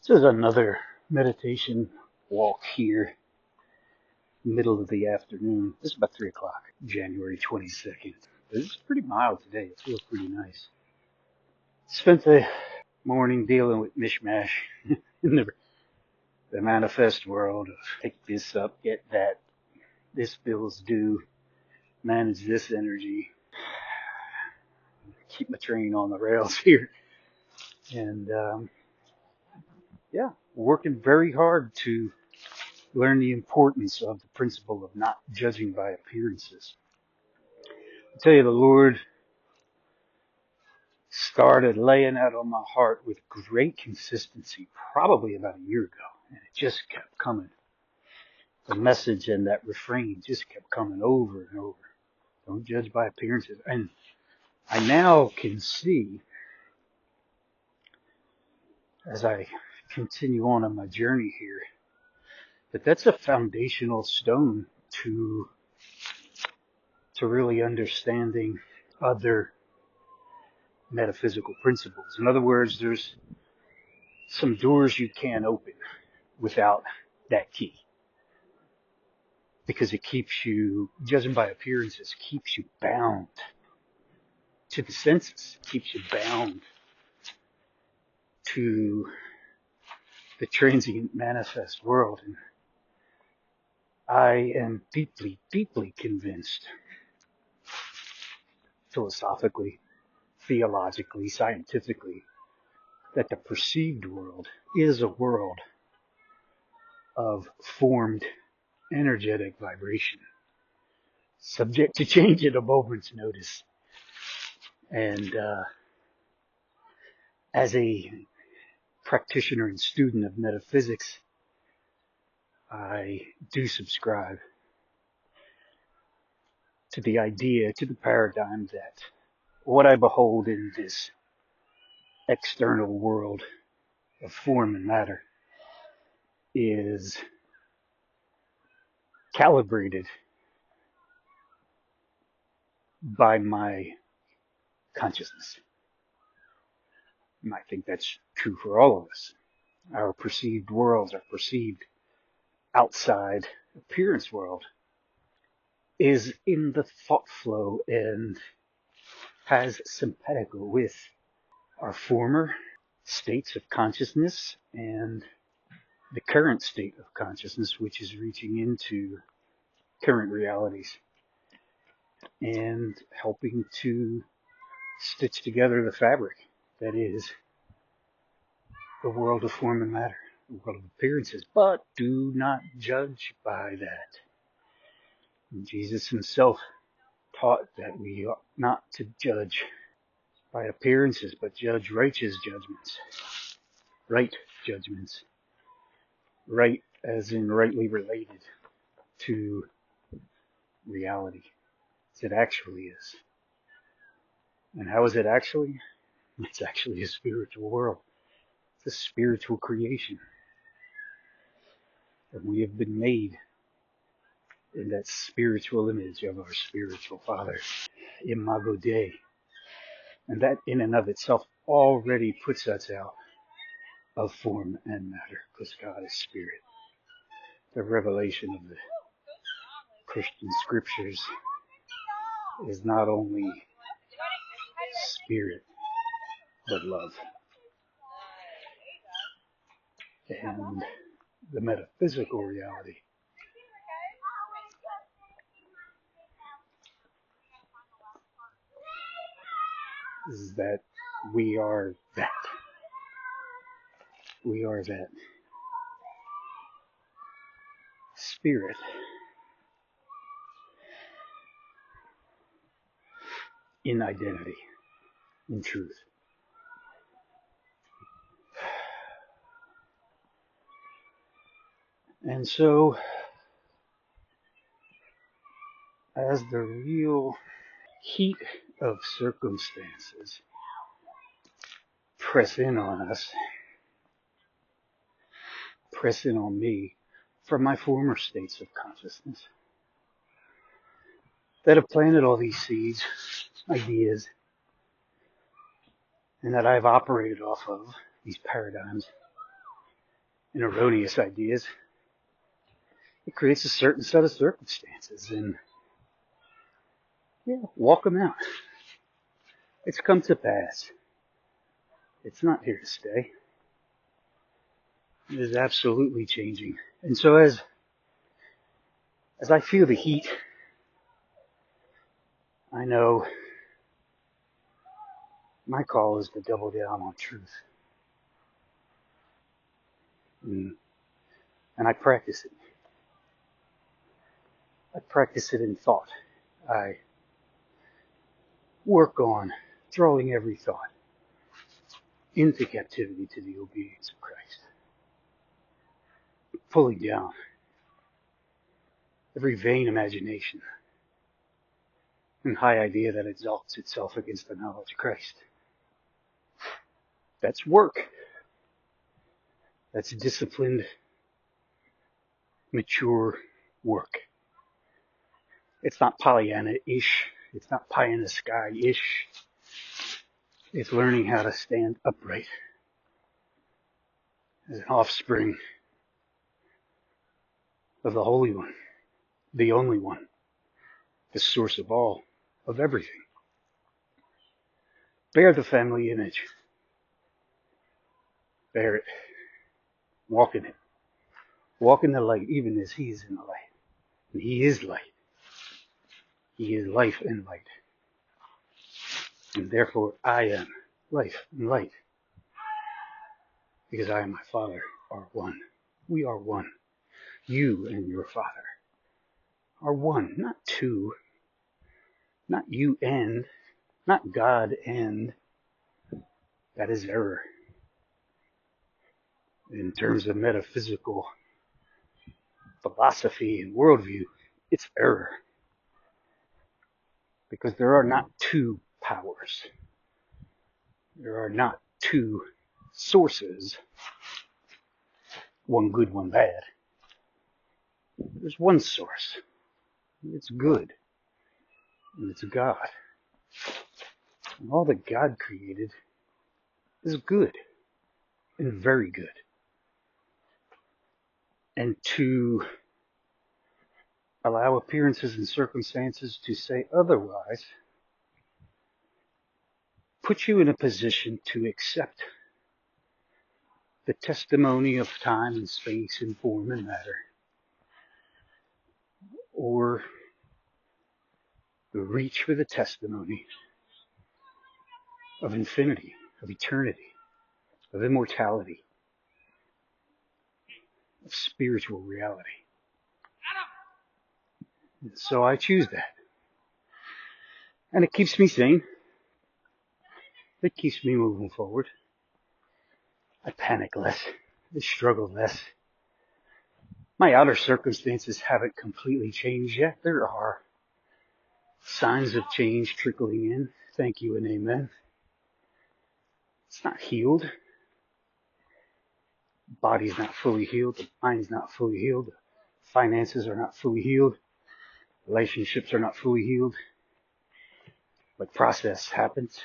This is another meditation walk here, middle of the afternoon. This is about 3 o'clock, January 22nd. It's pretty mild today. It feels pretty nice. Spent the morning dealing with mishmash in the manifest world of pick this up, get that, this bill's due, manage this energy, keep my train on the rails here. And working very hard to learn the importance of the principle of not judging by appearances. I tell you, the Lord started laying out on my heart with great consistency probably about a year ago, and it just kept coming. The message and that refrain just kept coming over and over. Don't judge by appearances. And I now can see, as I continue on my journey here, that that's a foundational stone to really understanding other metaphysical principles. In other words, there's some doors you can't open without that key, because it keeps you, judging by appearances, keeps you bound to the senses, keeps you bound to the transient manifest world. And I am deeply, deeply convinced, philosophically, theologically, scientifically, that the perceived world is a world of formed energetic vibration, subject to change at a moment's notice. And as a practitioner and student of metaphysics, I do subscribe to the idea, to the paradigm that what I behold in this external world of form and matter is calibrated by my consciousness. And I think that's true for all of us. Our perceived worlds, our perceived outside appearance world, is in the thought flow and has simpatico with our former states of consciousness and the current state of consciousness, which is reaching into current realities and helping to stitch together the fabric that is the world of form and matter, the world of appearances. But do not judge by that. And Jesus himself taught that we ought not to judge by appearances, but judge righteous judgments, right judgments, right as in rightly related to reality as it actually is. And how is it actually? It's actually a spiritual world. It's a spiritual creation. And we have been made in that spiritual image of our spiritual Father, Imago Dei. And that in and of itself already puts us out of form and matter, because God is spirit. The revelation of the Christian scriptures is not only spirit, but love. And the metaphysical reality is that we are that. We are that spirit in identity, in truth. And so, as the real heat of circumstances press in on us, press in on me from my former states of consciousness that have planted all these seeds, ideas, and that I've operated off of, these paradigms, and erroneous ideas. It creates a certain set of circumstances, and walk them out. It's come to pass. It's not here to stay. It is absolutely changing. And so as I feel the heat, I know my call is to double down on truth. And I practice it. I practice it in thought. I work on throwing every thought into captivity to the obedience of Christ. Pulling down every vain imagination and high idea that exalts itself against the knowledge of Christ. That's work. That's disciplined, mature work. It's not Pollyanna-ish. It's not pie in the sky-ish. It's learning how to stand upright as an offspring of the Holy One, the only one, the source of all, of everything. Bear the family image. Bear it. Walk in it. Walk in the light, even as He is in the light. And He is light. He is life and light. And therefore I am life and light. Because I and my Father are one. We are one. You and your Father are one, not two. Not you and, not God and. That is error. In terms of metaphysical philosophy and worldview, it's error. Because there are not two powers. There are not two sources. One good, one bad. There's one source. It's good. And it's God. And all that God created is good. And very good. And to allow appearances and circumstances to say otherwise puts you in a position to accept the testimony of time and space and form and matter, or reach for the testimony of infinity, of eternity, of immortality, of spiritual reality. And so I choose that. And it keeps me sane. It keeps me moving forward. I panic less. I struggle less. My outer circumstances haven't completely changed yet. There are signs of change trickling in. Thank you and amen. It's not healed. The body's not fully healed. The mind's not fully healed. The finances are not fully healed. Relationships are not fully healed. But process happens.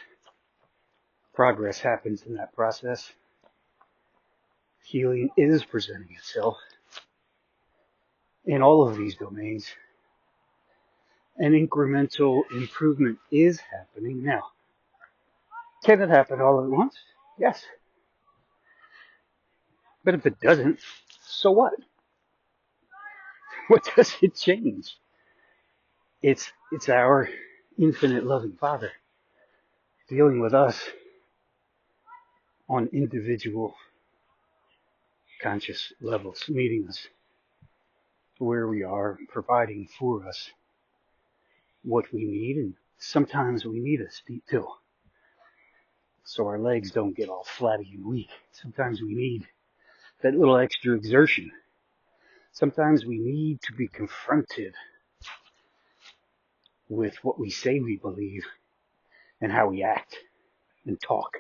Progress happens in that process. Healing is presenting itself in all of these domains. And incremental improvement is happening now. Can it happen all at once? Yes. But if it doesn't, so what? What does it change? It's our infinite loving Father dealing with us on individual conscious levels, meeting us where we are, providing for us what we need, and sometimes we need a steep hill so our legs don't get all flabby and weak. Sometimes we need that little extra exertion. Sometimes we need to be confronted with what we say we believe and how we act and talk.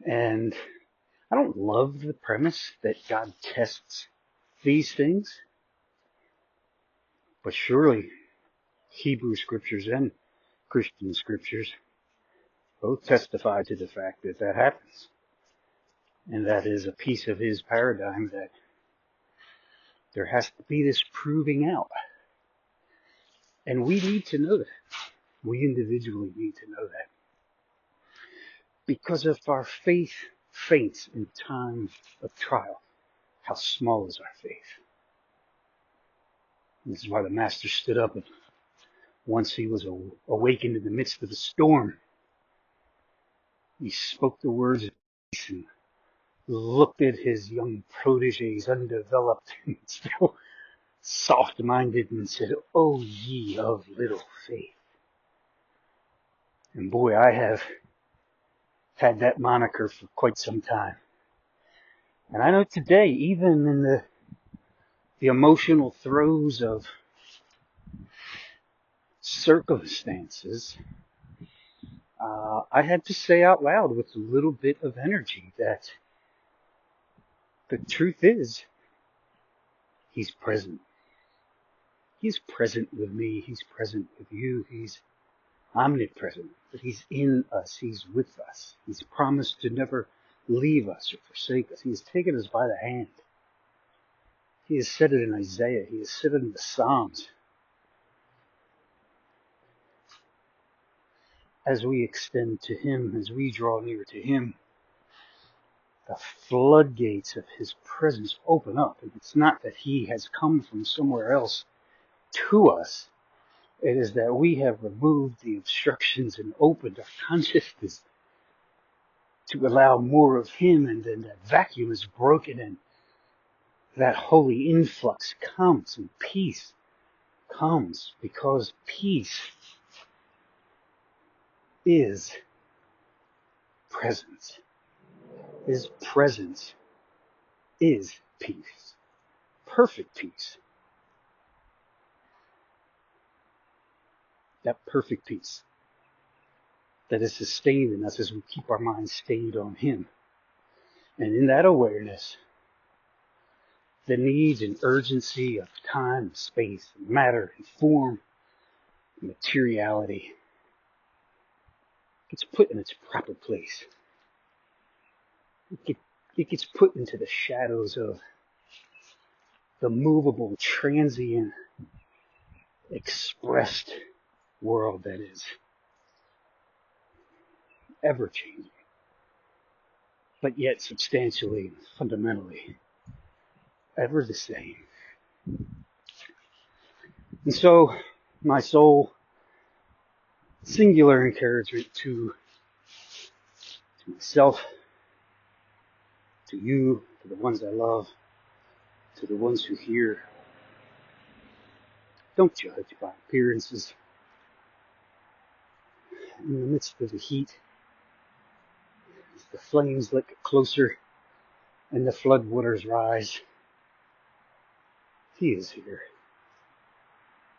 And I don't love the premise that God tests these things, but surely Hebrew scriptures and Christian scriptures both testify to the fact that that happens. And that is a piece of his paradigm that there has to be this proving out. And we need to know that. We individually need to know that. Because if our faith faints in time of trial, how small is our faith? This is why the Master stood up, and once he was awakened in the midst of the storm, he spoke the words of peace and looked at his young proteges, undeveloped and still soft-minded, and said, "O ye of little faith." And boy, I have had that moniker for quite some time. And I know today, even in the emotional throes of circumstances, I had to say out loud with a little bit of energy that the truth is, he's present. He's present with me. He's present with you. He's omnipresent. But he's in us. He's with us. He's promised to never leave us or forsake us. He has taken us by the hand. He has said it in Isaiah. He has said it in the Psalms. As we extend to him, as we draw near to him, the floodgates of his presence open up. And it's not that he has come from somewhere else to us. It is that we have removed the obstructions and opened our consciousness to allow more of him, and then that vacuum is broken and that holy influx comes and peace comes, because peace is presence. His presence is peace. Perfect peace. That perfect peace that is sustained in us as we keep our minds stayed on him. And in that awareness, the needs and urgency of time, space, matter, and form, and materiality gets put in its proper place. It gets put into the shadows of the movable, transient, expressed world that is ever-changing, but yet substantially and fundamentally ever the same. And so, my soul, singular encouragement to myself, to you, to the ones I love, to the ones who hear. Don't judge by appearances. In the midst of the heat, as the flames lick closer and the floodwaters rise, he is here.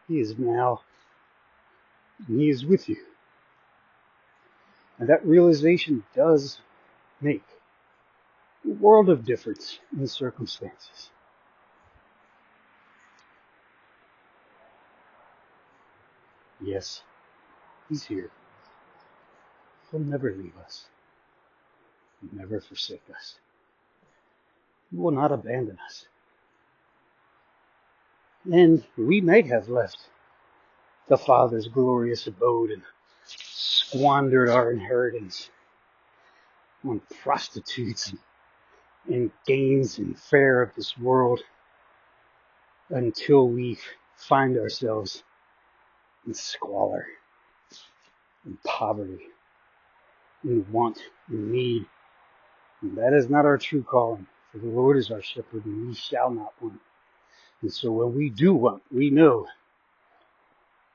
He is now, and he is with you. And that realization does make a world of difference in circumstances. Yes, he's here. He'll never leave us. He'll never forsake us. He will not abandon us. And we may have left the Father's glorious abode and squandered our inheritance on prostitutes and games and fare of this world until we find ourselves in squalor, in poverty, in want, in need. And that is not our true calling, for the Lord is our shepherd, and we shall not want. And so when we do want, we know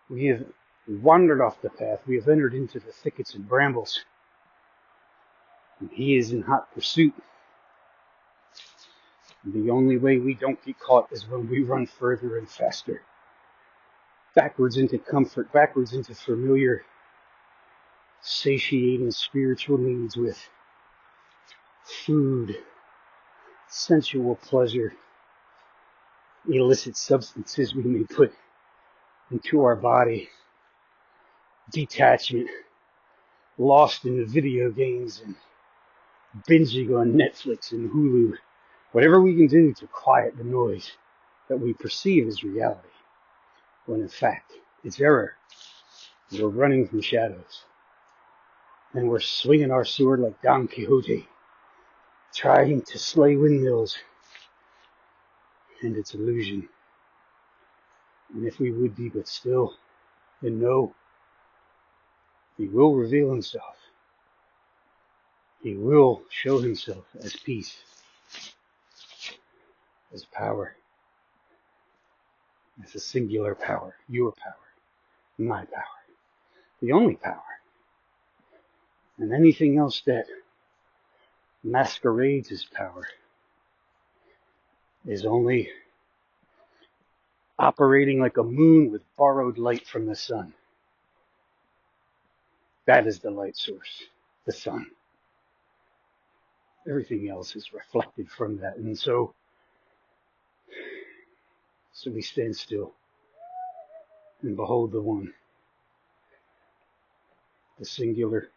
we have wandered off the path. We have entered into the thickets and brambles, and he is in hot pursuit. And the only way we don't get caught is when we run further and faster, backwards into comfort, backwards into familiar, satiating spiritual needs with food, sensual pleasure, illicit substances we may put into our body, detachment, lost in the video games and binging on Netflix and Hulu, whatever we can do to quiet the noise that we perceive as reality, when in fact it's error. We're running from shadows, and we're swinging our sword like Don Quixote, trying to slay windmills, and it's illusion. And if we would be but still and know, he will reveal himself. He will show himself as peace, as power, as a singular power, your power, my power, the only power. And anything else that masquerades as power is only operating like a moon with borrowed light from the sun. That is the light source, the sun. Everything else is reflected from that. And so we stand still and behold the one, the singular,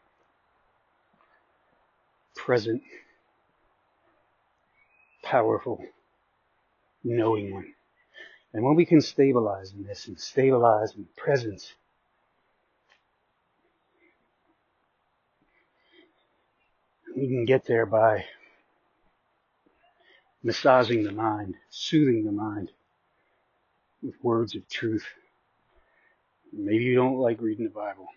present, powerful, knowing one. And when we can stabilize in this and stabilize in presence, we can get there by massaging the mind, soothing the mind with words of truth. Maybe you don't like reading the Bible.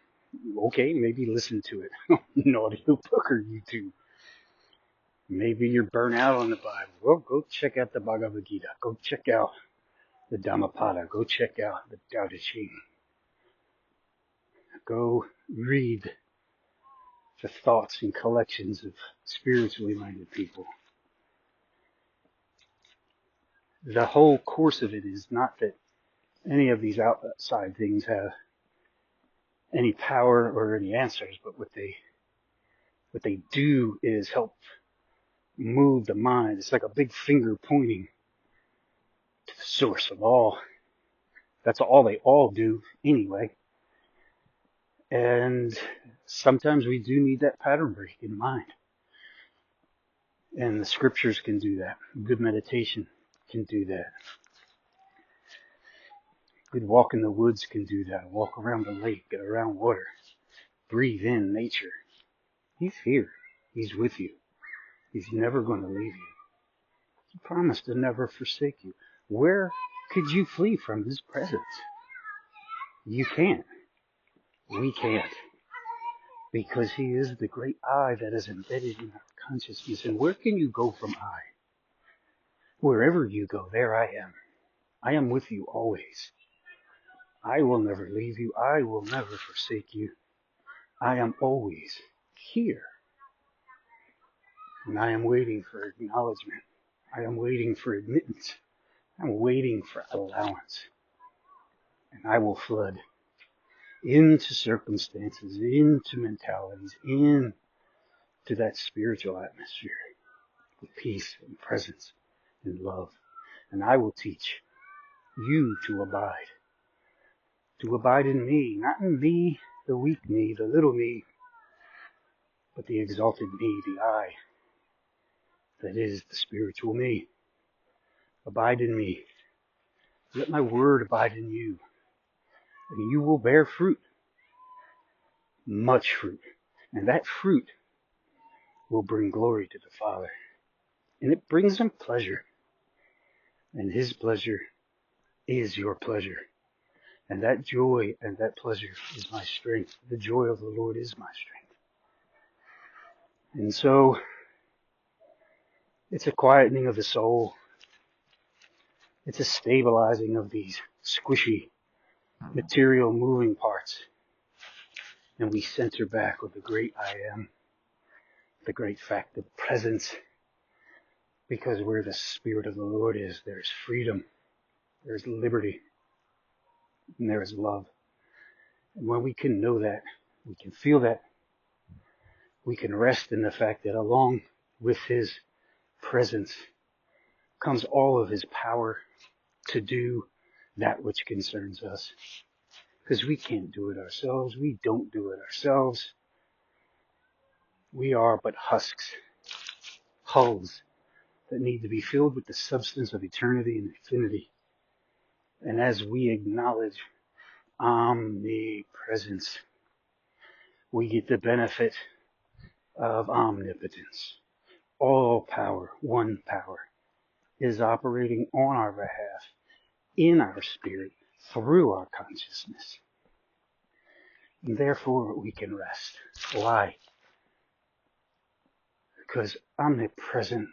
Okay, maybe listen to it on an audio book or YouTube. Maybe you're burnt out on the Bible. Well, go check out the Bhagavad Gita. Go check out the Dhammapada. Go check out the Tao Te Ching. Go read the thoughts and collections of spiritually minded people. The whole course of it is not that any of these outside things have any power or any answers, but what they do is help move the mind. It's like a big finger pointing to the source of all. That's all they all do anyway. And sometimes we do need that pattern break in mind. And the scriptures can do that. Good meditation can do that. Good walk in the woods can do that. Walk around the lake, get around water. Breathe in nature. He's here. He's with you. He's never going to leave you. He promised to never forsake you. Where could you flee from his presence? You can't. We can't. Because he is the great I that is embedded in our consciousness. And where can you go from I? Wherever you go, there I am. I am with you always. I will never leave you. I will never forsake you. I am always here. And I am waiting for acknowledgement. I am waiting for admittance. I'm waiting for allowance. And I will flood into circumstances, into mentalities, into that spiritual atmosphere with peace and presence and love. And I will teach you to abide in me, not in me, the weak me, the little me, but the exalted me, the I, that is the spiritual me. Abide in me. Let my word abide in you, and you will bear fruit, much fruit, and that fruit will bring glory to the Father, and it brings him pleasure, and his pleasure is your pleasure, and that joy and that pleasure is my strength. The joy of the Lord is my strength. And so it's a quietening of the soul. It's a stabilizing of these squishy material moving parts, and we center back with the great I am, the great fact of presence, because where the Spirit of the Lord is, there's freedom, there's liberty, and there is love. And when we can know that, we can feel that, we can rest in the fact that along with his presence comes all of his power to do that which concerns us. Because we can't do it ourselves. We don't do it ourselves. We are but husks. hulls that need to be filled with the substance of eternity and infinity. And as we acknowledge omnipresence, we get the benefit of omnipotence. All power, one power, is operating on our behalf, in our spirit, through our consciousness. And therefore, we can rest. Why? Because omnipresent,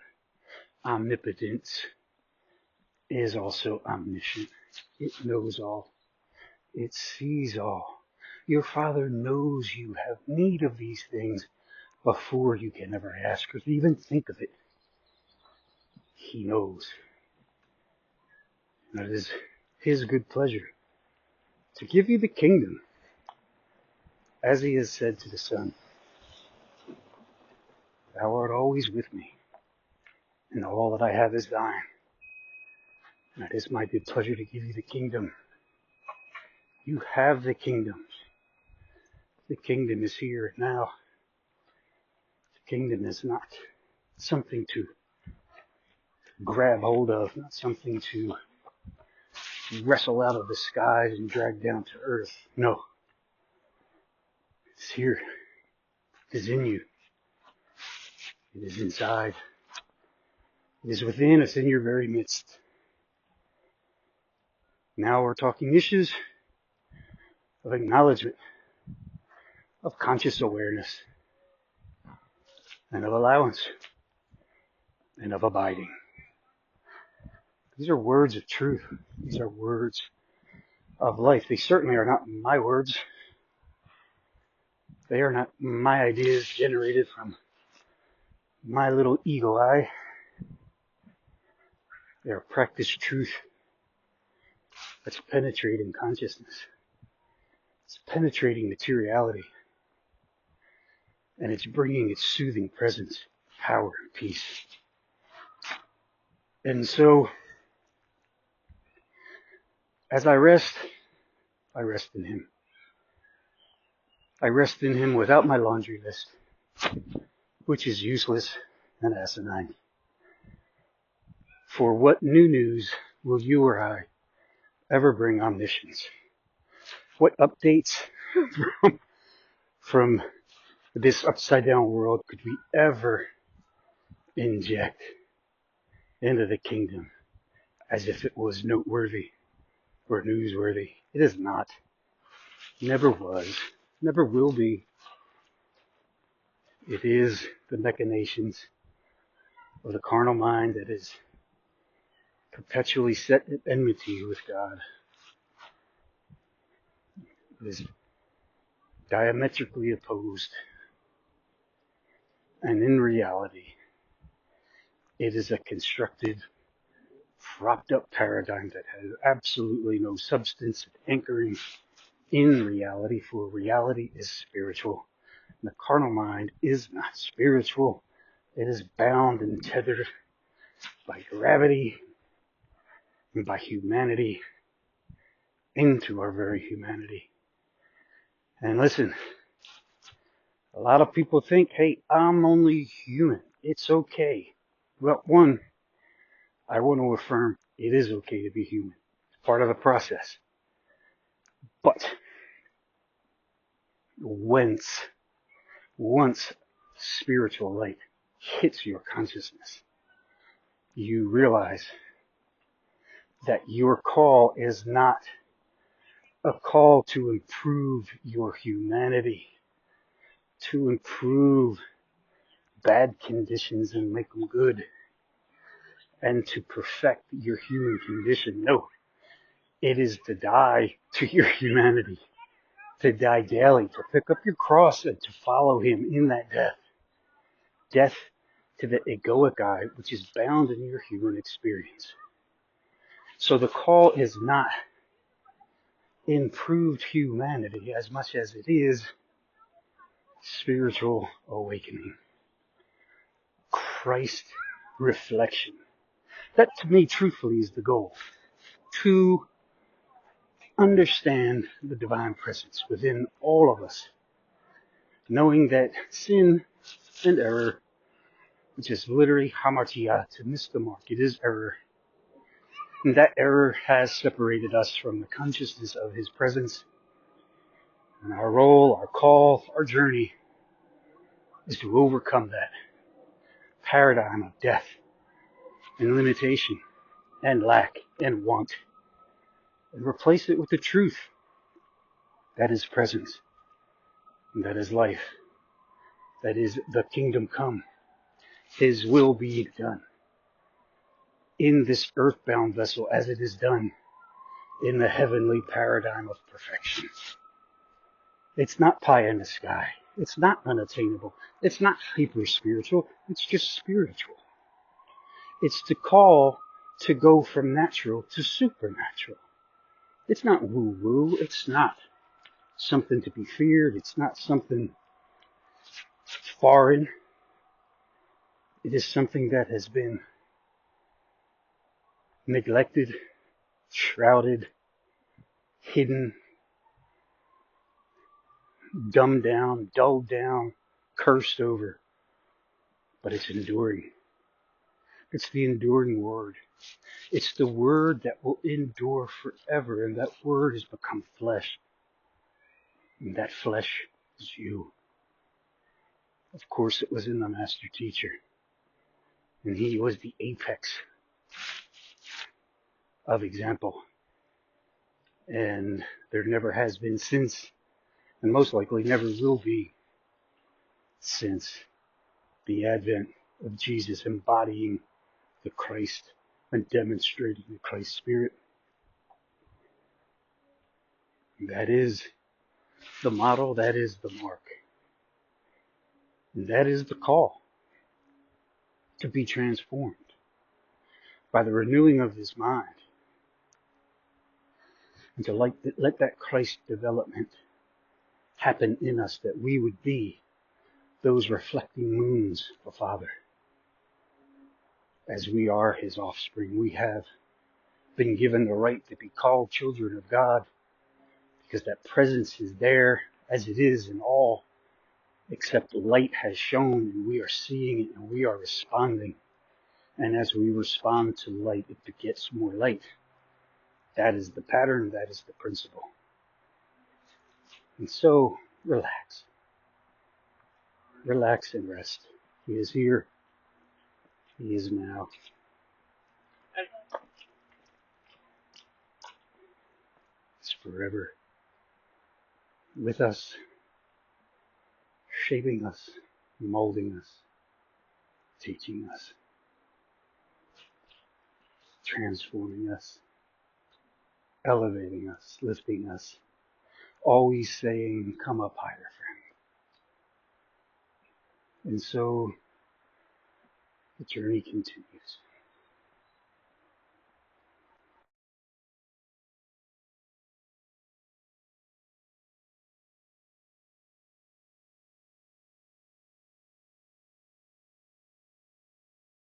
omnipotence is also omniscient. It knows all. It sees all. Your Father knows you have need of these things before you can ever ask or even think of it. He knows. And it is His good pleasure to give you the kingdom, as He has said to the Son, Thou art always with me, and all that I have is thine. And it is my good pleasure to give you the kingdom. You have the kingdom. The kingdom is here now. The kingdom is not something to grab hold of, not something to wrestle out of the skies and drag down to earth. No. It's here. It is in you. It is inside. It is within. It's in your very midst. Now we're talking issues of acknowledgement, of conscious awareness, and of allowance, and of abiding. These are words of truth. These are words of life. They certainly are not my words. They are not my ideas generated from my little eagle eye. They are practiced truth that's penetrating consciousness. It's penetrating materiality. And it's bringing its soothing presence, power, and peace. And so, as I rest in Him. I rest in Him without my laundry list, which is useless and asinine. For what new news will you or I ever bring omniscience? What updates from this upside down world could we ever inject into the kingdom as if it was noteworthy or newsworthy? It is not. Never was. Never will be. It is the machinations of the carnal mind that is perpetually set at enmity with God. It is diametrically opposed. And in reality, it is a constructed, propped up paradigm that has absolutely no substance anchoring in reality, for reality is spiritual. And the carnal mind is not spiritual. It is bound and tethered by gravity and by humanity into our very humanity. And listen, a lot of people think, hey, I'm only human. It's okay. Well, one, I want to affirm it is okay to be human. It's part of the process. But once spiritual light hits your consciousness, you realize that your call is not a call to improve your humanity, to improve bad conditions and make them good, and to perfect your human condition. No, it is to die to your humanity, to die daily, to pick up your cross and to follow Him in that death. Death to the egoic I, which is bound in your human experience. So the call is not improved humanity as much as it is spiritual awakening. Christ reflection. That to me truthfully is the goal. To understand the divine presence within all of us. Knowing that sin and error which is literally hamartia, to miss the mark. It is error. And that error has separated us from the consciousness of his presence. And our role, our call, our journey is to overcome that paradigm of death and limitation and lack and want and replace it with the truth that is presence, and that is life, that is the kingdom come, his will be done in this earthbound vessel as it is done in the heavenly paradigm of perfection. It's not pie in the sky. It's not unattainable. It's not hyper spiritual. It's just spiritual. It's the call to go from natural to supernatural. It's not woo-woo. It's not something to be feared. It's not something foreign. It is something that has been neglected, shrouded, hidden, dumbed down, dulled down, cursed over. But it's enduring. It's the enduring word. It's the word that will endure forever, and that word has become flesh. And that flesh is you. Of course, it was in the master teacher. And he was the apex of example. And there never has been since, and most likely never will be since the advent of Jesus embodying the Christ and demonstrating the Christ Spirit. That is the model, that is the mark. And that is the call to be transformed by the renewing of his mind and to let that Christ development happen in us, that we would be those reflecting moons of the Father. As we are his offspring, we have been given the right to be called children of God because that presence is there as it is in all, except light has shone and we are seeing it and we are responding. And as we respond to light, it begets more light. That is the pattern, that is the principle. And so, relax. Relax and rest. He is here. He is now. He's forever with us, shaping us, molding us, teaching us, transforming us, elevating us, lifting us, always saying, come up higher, friend. And so the journey continues.